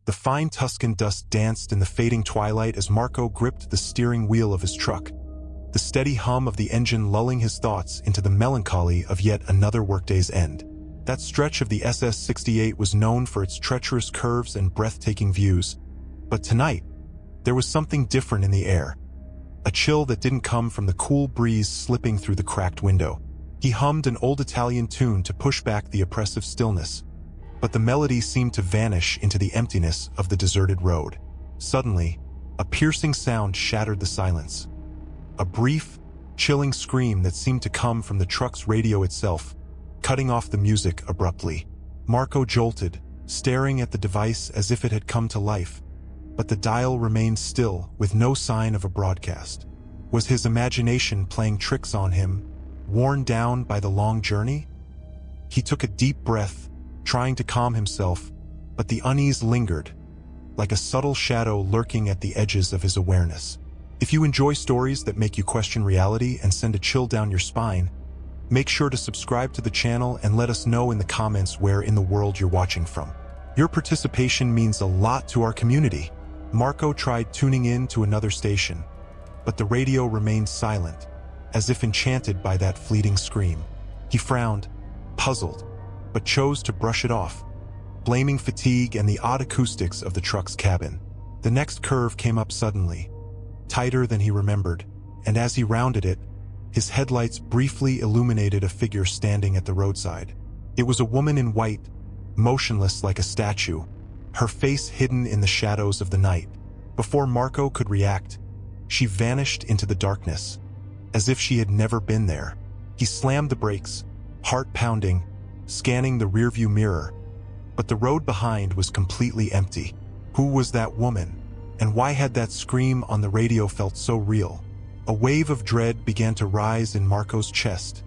The fine Tuscan dust danced in the fading twilight as Marco gripped the steering wheel of his truck, the steady hum of the engine lulling his thoughts into the melancholy of yet another workday's end. That stretch of the SS-68 was known for its treacherous curves and breathtaking views, but tonight, there was something different in the air. A chill that didn't come from the cool breeze slipping through the cracked window. He hummed an old Italian tune to push back the oppressive stillness, but the melody seemed to vanish into the emptiness of the deserted road. Suddenly, a piercing sound shattered the silence. A brief, chilling scream that seemed to come from the truck's radio itself, cutting off the music abruptly. Marco jolted, staring at the device as if it had come to life, but the dial remained still, with no sign of a broadcast. Was his imagination playing tricks on him, worn down by the long journey? He took a deep breath, trying to calm himself, but the unease lingered, like a subtle shadow lurking at the edges of his awareness. If you enjoy stories that make you question reality and send a chill down your spine, make sure to subscribe to the channel and let us know in the comments where in the world you're watching from. Your participation means a lot to our community. Marco tried tuning in to another station, but the radio remained silent, as if enchanted by that fleeting scream. He frowned, puzzled, but chose to brush it off, blaming fatigue and the odd acoustics of the truck's cabin. The next curve came up suddenly, tighter than he remembered, and as he rounded it, his headlights briefly illuminated a figure standing at the roadside. It was a woman in white, motionless like a statue, her face hidden in the shadows of the night. Before Marco could react, she vanished into the darkness, as if she had never been there. He slammed the brakes, heart pounding, scanning the rearview mirror, but the road behind was completely empty. Who was that woman, and why had that scream on the radio felt so real? A wave of dread began to rise in Marco's chest,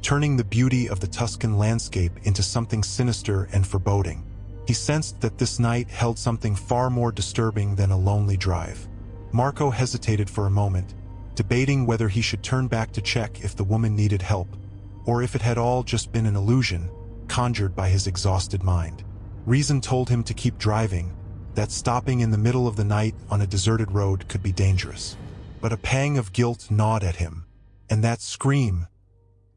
turning the beauty of the Tuscan landscape into something sinister and foreboding. He sensed that this night held something far more disturbing than a lonely drive. Marco hesitated for a moment, debating whether he should turn back to check if the woman needed help, or if it had all just been an illusion conjured by his exhausted mind. Reason told him to keep driving, that stopping in the middle of the night on a deserted road could be dangerous. But a pang of guilt gnawed at him, and that scream,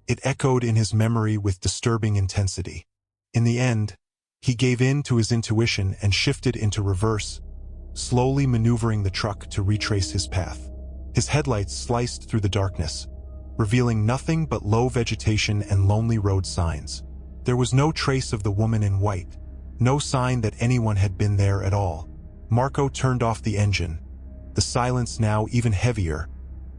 it echoed in his memory with disturbing intensity. In the end, he gave in to his intuition and shifted into reverse, slowly maneuvering the truck to retrace his path. His headlights sliced through the darkness, revealing nothing but low vegetation and lonely road signs. There was no trace of the woman in white, no sign that anyone had been there at all. Marco turned off the engine, the silence now even heavier,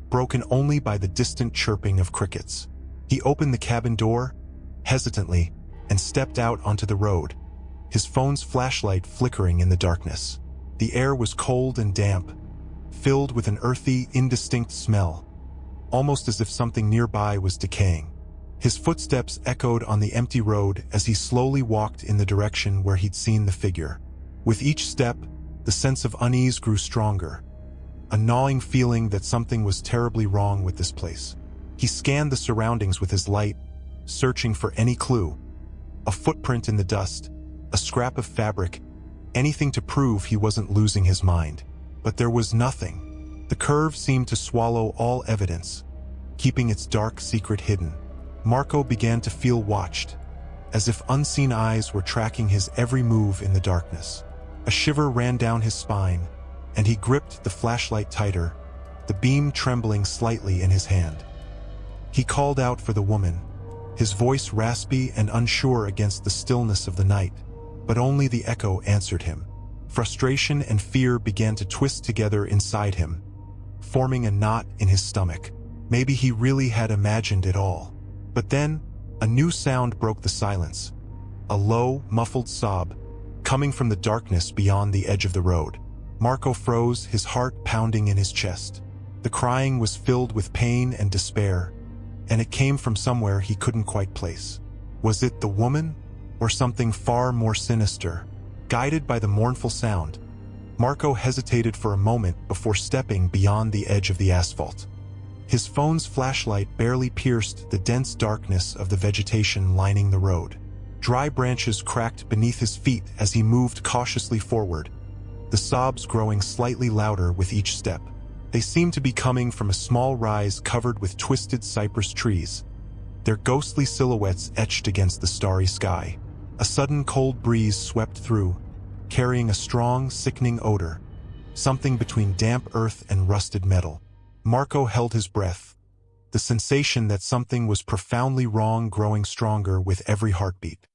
broken only by the distant chirping of crickets. He opened the cabin door, hesitantly, and stepped out onto the road, his phone's flashlight flickering in the darkness. The air was cold and damp, filled with an earthy, indistinct smell, almost as if something nearby was decaying. His footsteps echoed on the empty road as he slowly walked in the direction where he'd seen the figure. With each step, the sense of unease grew stronger, a gnawing feeling that something was terribly wrong with this place. He scanned the surroundings with his light, searching for any clue. A footprint in the dust, a scrap of fabric, anything to prove he wasn't losing his mind. But there was nothing. The curve seemed to swallow all evidence, keeping its dark secret hidden. Marco began to feel watched, as if unseen eyes were tracking his every move in the darkness. A shiver ran down his spine, and he gripped the flashlight tighter, the beam trembling slightly in his hand. He called out for the woman, his voice raspy and unsure against the stillness of the night, but only the echo answered him. Frustration and fear began to twist together inside him, forming a knot in his stomach. Maybe he really had imagined it all. But then, a new sound broke the silence, a low, muffled sob, coming from the darkness beyond the edge of the road. Marco froze, his heart pounding in his chest. The crying was filled with pain and despair, and it came from somewhere he couldn't quite place. Was it the woman, or something far more sinister? Guided by the mournful sound, Marco hesitated for a moment before stepping beyond the edge of the asphalt. His phone's flashlight barely pierced the dense darkness of the vegetation lining the road. Dry branches cracked beneath his feet as he moved cautiously forward, the sobs growing slightly louder with each step. They seemed to be coming from a small rise covered with twisted cypress trees, their ghostly silhouettes etched against the starry sky. A sudden cold breeze swept through, carrying a strong, sickening odor, something between damp earth and rusted metal. Marco held his breath, the sensation that something was profoundly wrong growing stronger with every heartbeat.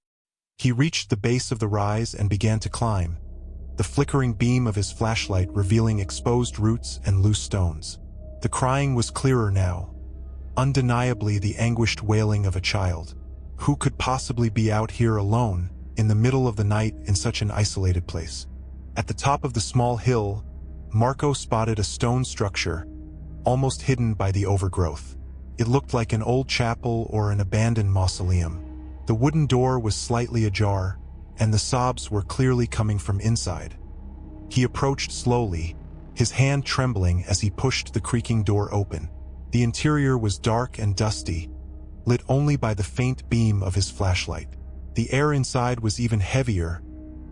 He reached the base of the rise and began to climb, the flickering beam of his flashlight revealing exposed roots and loose stones. The crying was clearer now, undeniably the anguished wailing of a child. Who could possibly be out here alone, in the middle of the night in such an isolated place? At the top of the small hill, Marco spotted a stone structure, almost hidden by the overgrowth. It looked like an old chapel or an abandoned mausoleum. The wooden door was slightly ajar, and the sobs were clearly coming from inside. He approached slowly, his hand trembling as he pushed the creaking door open. The interior was dark and dusty, lit only by the faint beam of his flashlight. The air inside was even heavier,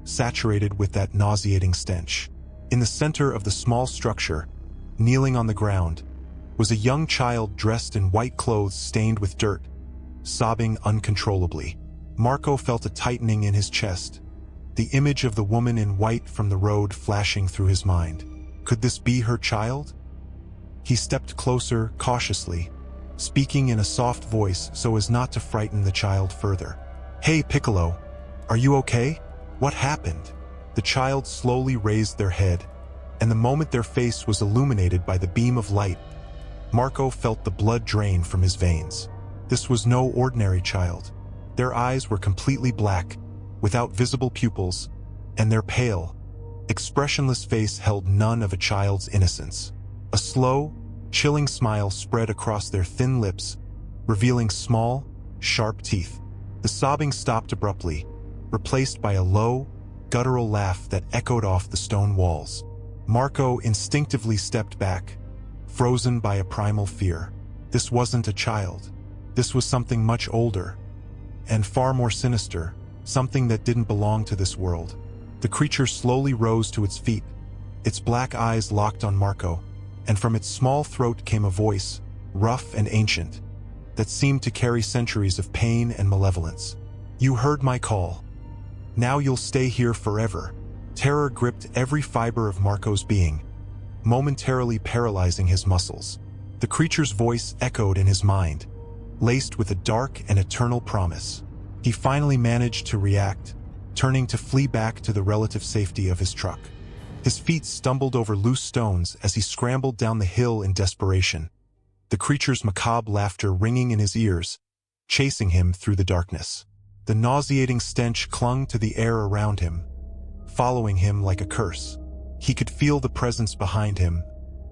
saturated with that nauseating stench. In the center of the small structure, kneeling on the ground, was a young child dressed in white clothes stained with dirt, sobbing uncontrollably. Marco felt a tightening in his chest, the image of the woman in white from the road flashing through his mind. Could this be her child? He stepped closer, cautiously, speaking in a soft voice so as not to frighten the child further. "Hey, Piccolo, are you okay? What happened?" The child slowly raised their head, and the moment their face was illuminated by the beam of light, Marco felt the blood drain from his veins. This was no ordinary child. Their eyes were completely black, without visible pupils, and their pale, expressionless face held none of a child's innocence. A slow, chilling smile spread across their thin lips, revealing small, sharp teeth. The sobbing stopped abruptly, replaced by a low, guttural laugh that echoed off the stone walls. Marco instinctively stepped back, frozen by a primal fear. This wasn't a child. This was something much older, and far more sinister, something that didn't belong to this world. The creature slowly rose to its feet, its black eyes locked on Marco, and from its small throat came a voice, rough and ancient, that seemed to carry centuries of pain and malevolence. "You heard my call. Now you'll stay here forever." Terror gripped every fiber of Marco's being, momentarily paralyzing his muscles. The creature's voice echoed in his mind, laced with a dark and eternal promise. He finally managed to react, turning to flee back to the relative safety of his truck. His feet stumbled over loose stones as he scrambled down the hill in desperation, the creature's macabre laughter ringing in his ears, chasing him through the darkness. The nauseating stench clung to the air around him, following him like a curse. He could feel the presence behind him,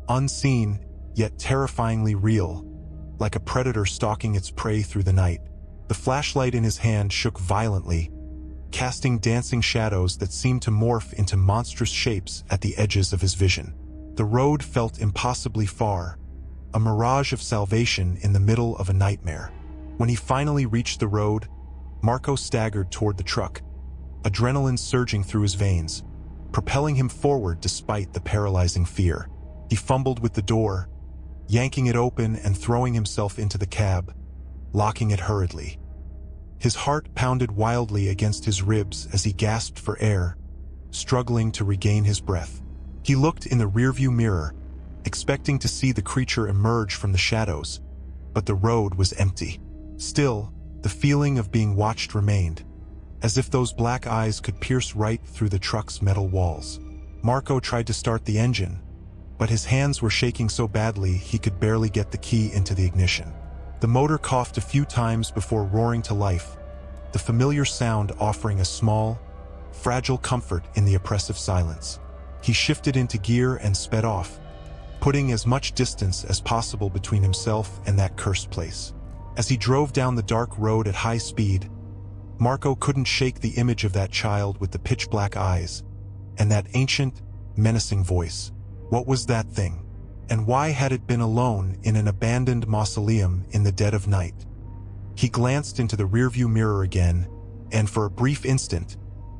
unseen yet terrifyingly real, like a predator stalking its prey through the night. The flashlight in his hand shook violently, casting dancing shadows that seemed to morph into monstrous shapes at the edges of his vision. The road felt impossibly far, a mirage of salvation in the middle of a nightmare. When he finally reached the road, Marco staggered toward the truck, adrenaline surging through his veins, propelling him forward despite the paralyzing fear. He fumbled with the door, yanking it open and throwing himself into the cab, locking it hurriedly. His heart pounded wildly against his ribs as he gasped for air, struggling to regain his breath. He looked in the rearview mirror, expecting to see the creature emerge from the shadows, but the road was empty. Still, the feeling of being watched remained, as if those black eyes could pierce right through the truck's metal walls. Marco tried to start the engine, but his hands were shaking so badly he could barely get the key into the ignition. The motor coughed a few times before roaring to life, the familiar sound offering a small, fragile comfort in the oppressive silence. He shifted into gear and sped off, putting as much distance as possible between himself and that cursed place. As he drove down the dark road at high speed, Marco couldn't shake the image of that child with the pitch-black eyes and that ancient, menacing voice. What was that thing? And why had it been alone in an abandoned mausoleum in the dead of night? He glanced into the rearview mirror again, and for a brief instant,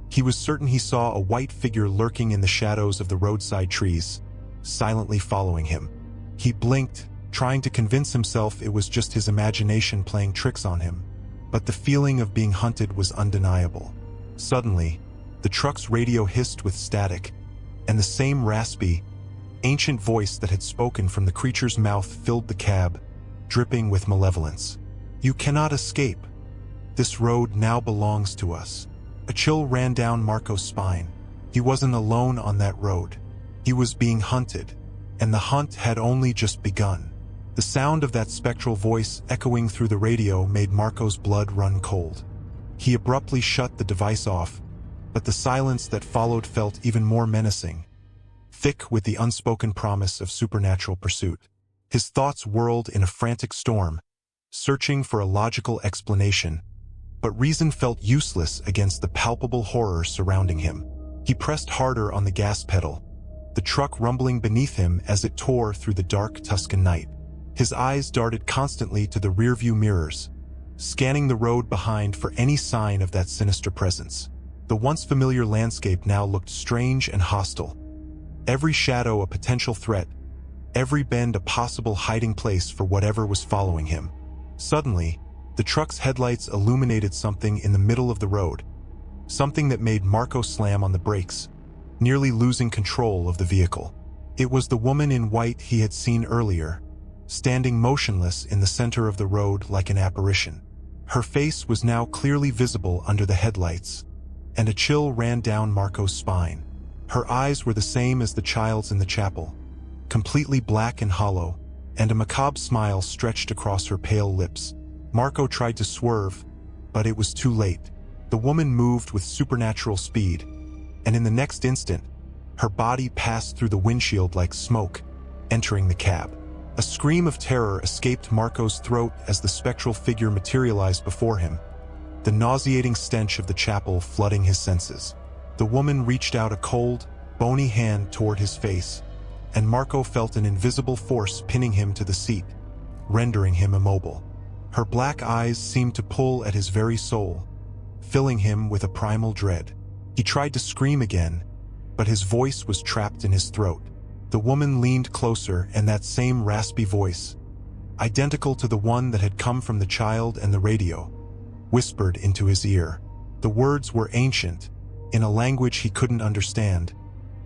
He was certain he saw a white figure lurking in the shadows of the roadside trees, silently following him. He blinked, trying to convince himself it was just his imagination playing tricks on him. But the feeling of being hunted was undeniable. Suddenly, the truck's radio hissed with static, and the same raspy, ancient voice that had spoken from the creature's mouth filled the cab, dripping with malevolence. "You cannot escape. This road now belongs to us." A chill ran down Marco's spine. He wasn't alone on that road. He was being hunted, and the hunt had only just begun. The sound of that spectral voice echoing through the radio made Marco's blood run cold. He abruptly shut the device off, but the silence that followed felt even more menacing, thick with the unspoken promise of supernatural pursuit. His thoughts whirled in a frantic storm, searching for a logical explanation, but reason felt useless against the palpable horror surrounding him. He pressed harder on the gas pedal, the truck rumbling beneath him as it tore through the dark Tuscan night. His eyes darted constantly to the rearview mirrors, scanning the road behind for any sign of that sinister presence. The once familiar landscape now looked strange and hostile. Every shadow a potential threat, every bend a possible hiding place for whatever was following him. Suddenly, the truck's headlights illuminated something in the middle of the road, something that made Marco slam on the brakes, nearly losing control of the vehicle. It was the woman in white he had seen earlier, standing motionless in the center of the road like an apparition. Her face was now clearly visible under the headlights, and a chill ran down Marco's spine. Her eyes were the same as the child's in the chapel, completely black and hollow, and a macabre smile stretched across her pale lips. Marco tried to swerve, but it was too late. The woman moved with supernatural speed, and in the next instant, her body passed through the windshield like smoke, entering the cab. A scream of terror escaped Marco's throat as the spectral figure materialized before him, the nauseating stench of the chapel flooding his senses. The woman reached out a cold, bony hand toward his face, and Marco felt an invisible force pinning him to the seat, rendering him immobile. Her black eyes seemed to pull at his very soul, filling him with a primal dread. He tried to scream again, but his voice was trapped in his throat. The woman leaned closer, and that same raspy voice, identical to the one that had come from the child and the radio, whispered into his ear. The words were ancient, in a language he couldn't understand,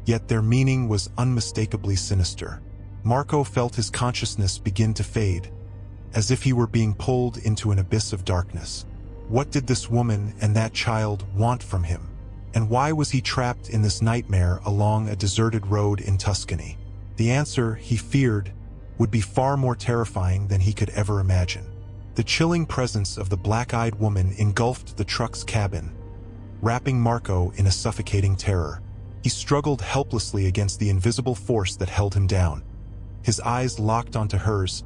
yet their meaning was unmistakably sinister. Marco felt his consciousness begin to fade, as if he were being pulled into an abyss of darkness. What did this woman and that child want from him? And why was he trapped in this nightmare along a deserted road in Tuscany? The answer, he feared, would be far more terrifying than he could ever imagine. The chilling presence of the black-eyed woman engulfed the truck's cabin, wrapping Marco in a suffocating terror. He struggled helplessly against the invisible force that held him down. His eyes locked onto hers,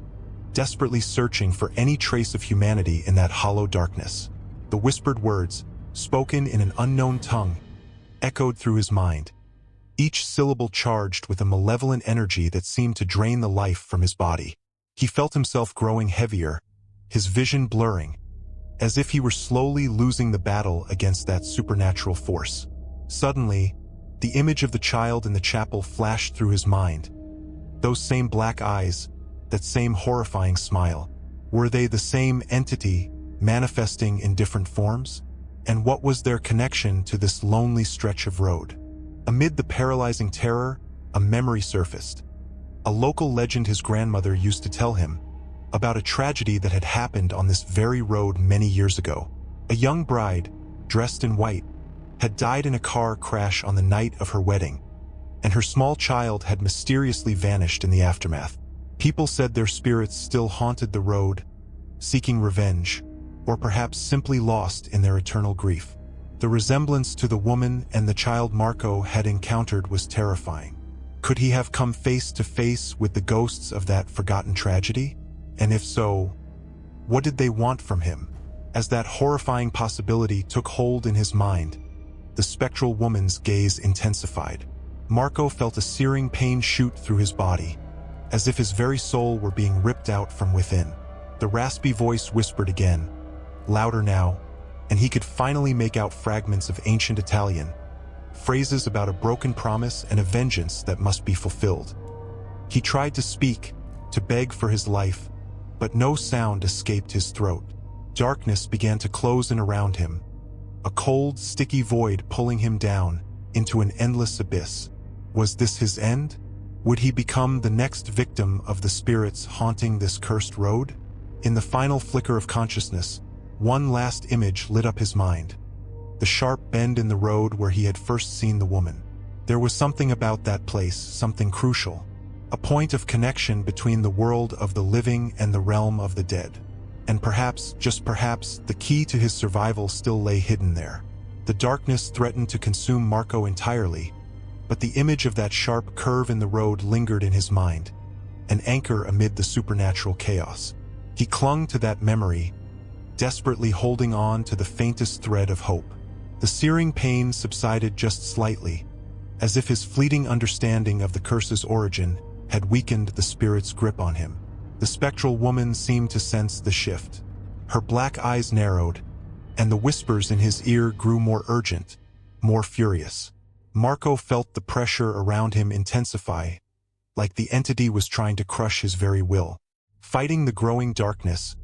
desperately searching for any trace of humanity in that hollow darkness. The whispered words, spoken in an unknown tongue, echoed through his mind, each syllable charged with a malevolent energy that seemed to drain the life from his body. He felt himself growing heavier, his vision blurring, as if he were slowly losing the battle against that supernatural force. Suddenly, the image of the child in the chapel flashed through his mind. Those same black eyes, that same horrifying smile. Were they the same entity, manifesting in different forms? And what was their connection to this lonely stretch of road? Amid the paralyzing terror, a memory surfaced. A local legend his grandmother used to tell him, about a tragedy that had happened on this very road many years ago. A young bride, dressed in white, had died in a car crash on the night of her wedding, and her small child had mysteriously vanished in the aftermath. People said their spirits still haunted the road, seeking revenge, or perhaps simply lost in their eternal grief. The resemblance to the woman and the child Marco had encountered was terrifying. Could he have come face to face with the ghosts of that forgotten tragedy? And if so, what did they want from him? As that horrifying possibility took hold in his mind, the spectral woman's gaze intensified. Marco felt a searing pain shoot through his body, as if his very soul were being ripped out from within. The raspy voice whispered again, louder now, and he could finally make out fragments of ancient Italian, phrases about a broken promise and a vengeance that must be fulfilled. He tried to speak, to beg for his life, but no sound escaped his throat. Darkness began to close in around him, a cold, sticky void pulling him down into an endless abyss. Was this his end? Would he become the next victim of the spirits haunting this cursed road? In the final flicker of consciousness, one last image lit up his mind. The sharp bend in the road where he had first seen the woman. There was something about that place, something crucial. A point of connection between the world of the living and the realm of the dead. And perhaps, just perhaps, the key to his survival still lay hidden there. The darkness threatened to consume Marco entirely, but the image of that sharp curve in the road lingered in his mind, an anchor amid the supernatural chaos. He clung to that memory, desperately holding on to the faintest thread of hope. The searing pain subsided just slightly, as if his fleeting understanding of the curse's origin had weakened the spirit's grip on him. The spectral woman seemed to sense the shift. Her black eyes narrowed, and the whispers in his ear grew more urgent, more furious. Marco felt the pressure around him intensify, like the entity was trying to crush his very will. Fighting the growing darkness,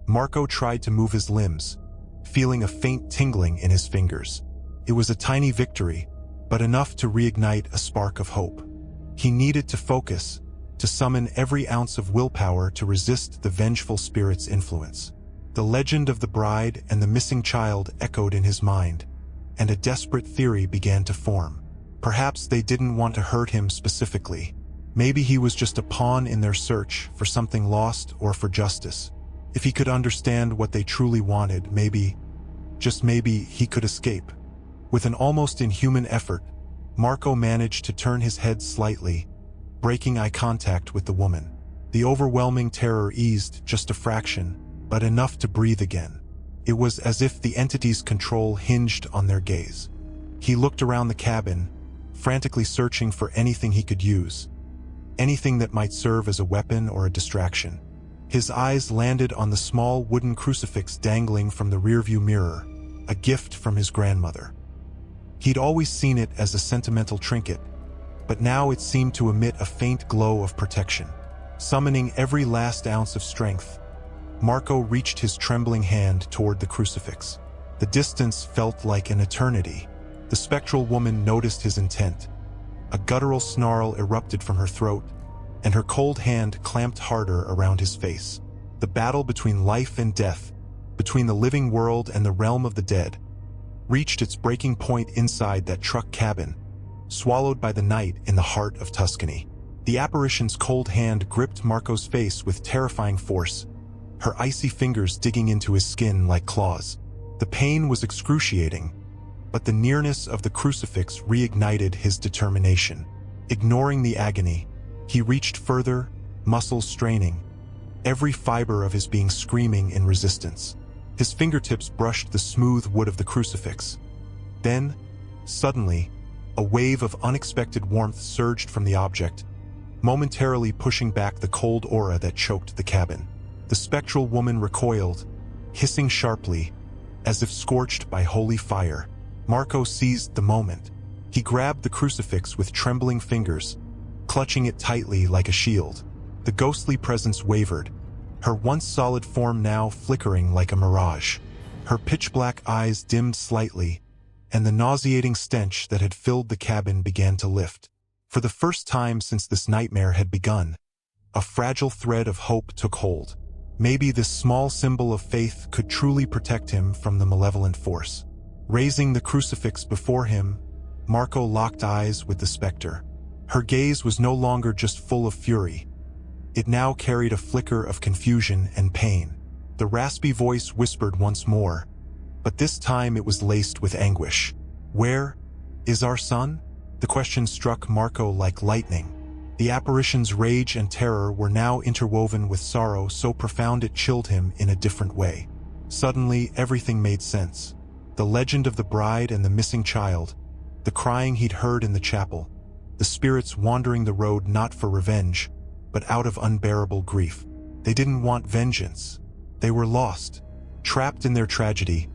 Marco tried to move his limbs, feeling a faint tingling in his fingers. It was a tiny victory, but enough to reignite a spark of hope. He needed to focus, to summon every ounce of willpower to resist the vengeful spirit's influence. The legend of the bride and the missing child echoed in his mind, and a desperate theory began to form. Perhaps they didn't want to hurt him specifically. Maybe he was just a pawn in their search for something lost or for justice. If he could understand what they truly wanted, maybe, just maybe, he could escape. With an almost inhuman effort, Marco managed to turn his head slightly, breaking eye contact with the woman. The overwhelming terror eased just a fraction, but enough to breathe again. It was as if the entity's control hinged on their gaze. He looked around the cabin, frantically searching for anything he could use, anything that might serve as a weapon or a distraction. His eyes landed on the small wooden crucifix dangling from the rearview mirror, a gift from his grandmother. He'd always seen it as a sentimental trinket, but now it seemed to emit a faint glow of protection. Summoning every last ounce of strength, Marco reached his trembling hand toward the crucifix. The distance felt like an eternity. The spectral woman noticed his intent. A guttural snarl erupted from her throat, and her cold hand clamped harder around his face. The battle between life and death, between the living world and the realm of the dead, reached its breaking point inside that truck cabin, swallowed by the night in the heart of Tuscany. The apparition's cold hand gripped Marco's face with terrifying force, her icy fingers digging into his skin like claws. The pain was excruciating, but the nearness of the crucifix reignited his determination. Ignoring the agony, he reached further, muscles straining, every fiber of his being screaming in resistance. His fingertips brushed the smooth wood of the crucifix. Then, suddenly, a wave of unexpected warmth surged from the object, momentarily pushing back the cold aura that choked the cabin. The spectral woman recoiled, hissing sharply, as if scorched by holy fire. Marco seized the moment. He grabbed the crucifix with trembling fingers, clutching it tightly like a shield. The ghostly presence wavered, her once solid form now flickering like a mirage. Her pitch-black eyes dimmed slightly, and the nauseating stench that had filled the cabin began to lift. For the first time since this nightmare had begun, a fragile thread of hope took hold. Maybe this small symbol of faith could truly protect him from the malevolent force. Raising the crucifix before him, Marco locked eyes with the specter. Her gaze was no longer just full of fury. It now carried a flicker of confusion and pain. The raspy voice whispered once more, but this time it was laced with anguish. "Where is our son?" The question struck Marco like lightning. The apparition's rage and terror were now interwoven with sorrow so profound it chilled him in a different way. Suddenly, everything made sense. The legend of the bride and the missing child, the crying he'd heard in the chapel, the spirits wandering the road not for revenge, but out of unbearable grief. They didn't want vengeance. They were lost, trapped in their tragedy,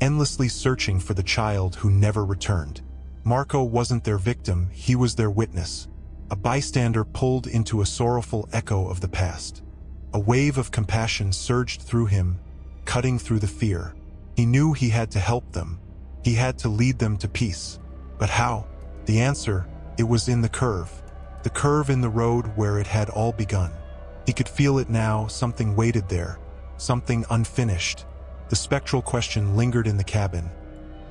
endlessly searching for the child who never returned. Marco wasn't their victim, he was their witness, a bystander pulled into a sorrowful echo of the past. A wave of compassion surged through him, cutting through the fear. He knew he had to help them. He had to lead them to peace. But how? The answer, it was in the curve. The curve in the road where it had all begun. He could feel it now, something waited there, something unfinished. The spectral question lingered in the cabin,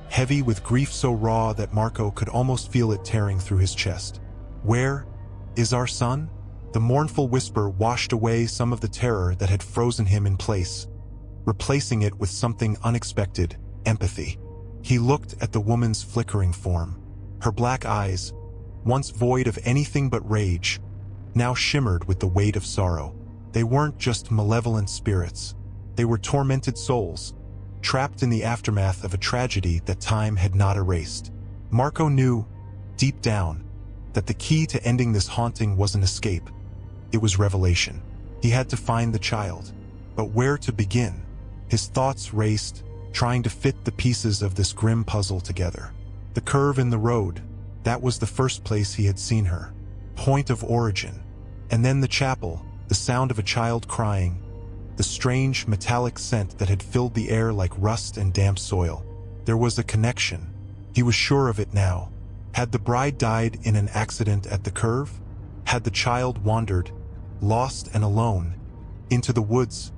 heavy with grief so raw that Marco could almost feel it tearing through his chest. Where is our son? The mournful whisper washed away some of the terror that had frozen him in place, replacing it with something unexpected, empathy. He looked at the woman's flickering form. Her black eyes, once void of anything but rage, now shimmered with the weight of sorrow. They weren't just malevolent spirits. They were tormented souls, trapped in the aftermath of a tragedy that time had not erased. Marco knew, deep down, that the key to ending this haunting wasn't escape. It was revelation. He had to find the child. But where to begin? His thoughts raced, trying to fit the pieces of this grim puzzle together. The curve in the road, that was the first place he had seen her. Point of origin. And then the chapel, the sound of a child crying, the strange metallic scent that had filled the air like rust and damp soil. There was a connection. He was sure of it now. Had the bride died in an accident at the curve? Had the child wandered, lost and alone, into the woods,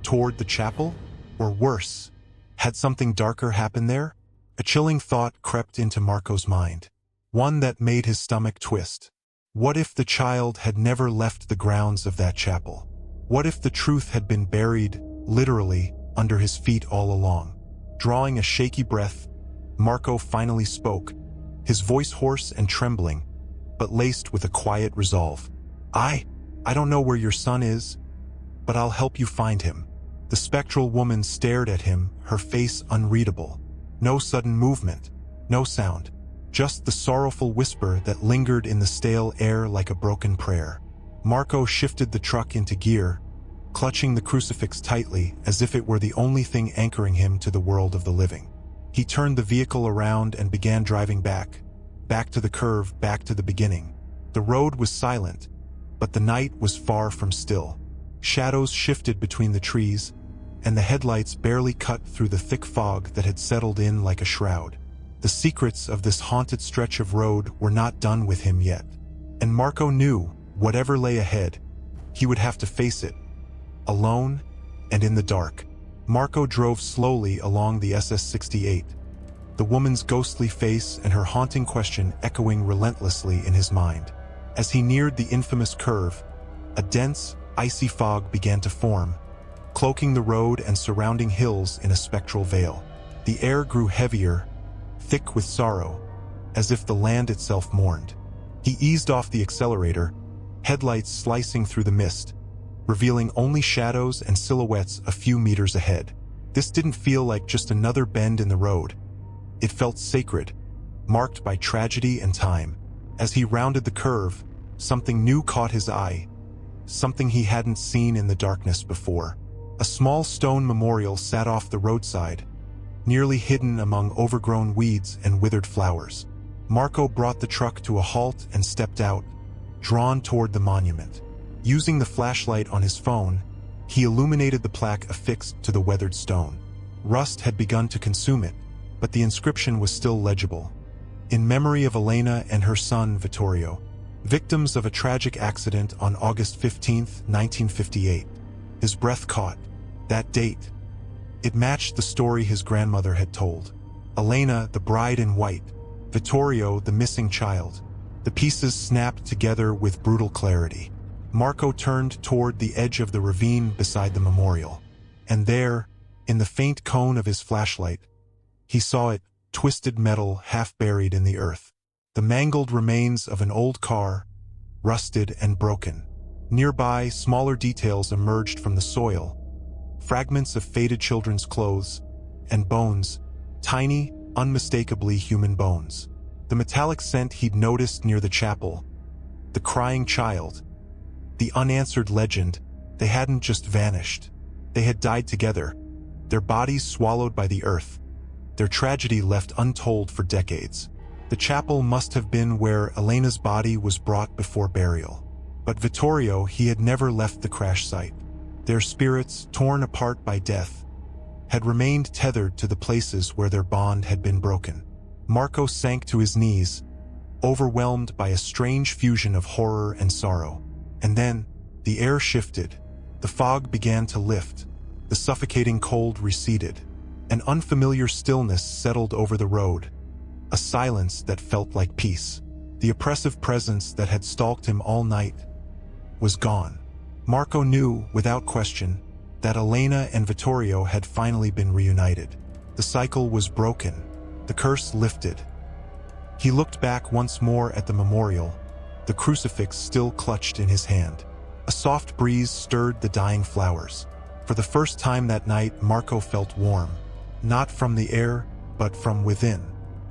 toward the chapel? Or worse, had something darker happened there? A chilling thought crept into Marco's mind, one that made his stomach twist. What if the child had never left the grounds of that chapel? What if the truth had been buried, literally, under his feet all along? Drawing a shaky breath, Marco finally spoke, his voice hoarse and trembling, but laced with a quiet resolve. I don't know where your son is, but I'll help you find him." The spectral woman stared at him, her face unreadable. No sudden movement, no sound, just the sorrowful whisper that lingered in the stale air like a broken prayer. Marco shifted the truck into gear, clutching the crucifix tightly as if it were the only thing anchoring him to the world of the living. He turned the vehicle around and began driving back to the curve, back to the beginning. The road was silent, but the night was far from still. Shadows shifted between the trees, and the headlights barely cut through the thick fog that had settled in like a shroud. The secrets of this haunted stretch of road were not done with him yet, and Marco knew, whatever lay ahead, he would have to face it, alone and in the dark. Marco drove slowly along the SS-68, the woman's ghostly face and her haunting question echoing relentlessly in his mind. As he neared the infamous curve, a dense, icy fog began to form, cloaking the road and surrounding hills in a spectral veil. The air grew heavier, thick with sorrow, as if the land itself mourned. He eased off the accelerator, headlights slicing through the mist, revealing only shadows and silhouettes a few meters ahead. This didn't feel like just another bend in the road. It felt sacred, marked by tragedy and time. As he rounded the curve, something new caught his eye, something he hadn't seen in the darkness before. A small stone memorial sat off the roadside, nearly hidden among overgrown weeds and withered flowers. Marco brought the truck to a halt and stepped out, drawn toward the monument. Using the flashlight on his phone, he illuminated the plaque affixed to the weathered stone. Rust had begun to consume it, but the inscription was still legible. In memory of Elena and her son Vittorio, victims of a tragic accident on August 15, 1958. His breath caught. That date. It matched the story his grandmother had told. Elena, the bride in white. Vittorio, the missing child. The pieces snapped together with brutal clarity. Marco turned toward the edge of the ravine beside the memorial. And there, in the faint cone of his flashlight, he saw it, twisted metal half buried in the earth. The mangled remains of an old car, rusted and broken. Nearby, smaller details emerged from the soil. Fragments of faded children's clothes, and bones, tiny, unmistakably human bones. The metallic scent he'd noticed near the chapel, the crying child, the unanswered legend, they hadn't just vanished. They had died together, their bodies swallowed by the earth, their tragedy left untold for decades. The chapel must have been where Elena's body was brought before burial. But Vittorio, he had never left the crash site. Their spirits, torn apart by death, had remained tethered to the places where their bond had been broken. Marco sank to his knees, overwhelmed by a strange fusion of horror and sorrow. And then, the air shifted. The fog began to lift. The suffocating cold receded. An unfamiliar stillness settled over the road, a silence that felt like peace. The oppressive presence that had stalked him all night was gone. Marco knew, without question, that Elena and Vittorio had finally been reunited. The cycle was broken. The curse lifted. He looked back once more at the memorial, the crucifix still clutched in his hand. A soft breeze stirred the dying flowers. For the first time that night, Marco felt warm, not from the air, but from within.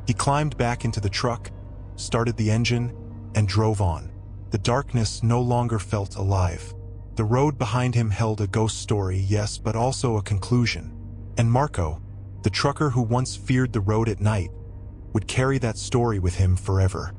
He climbed back into the truck, started the engine, and drove on. The darkness no longer felt alive. The road behind him held a ghost story, yes, but also a conclusion. And Marco, the trucker who once feared the road at night, would carry that story with him forever.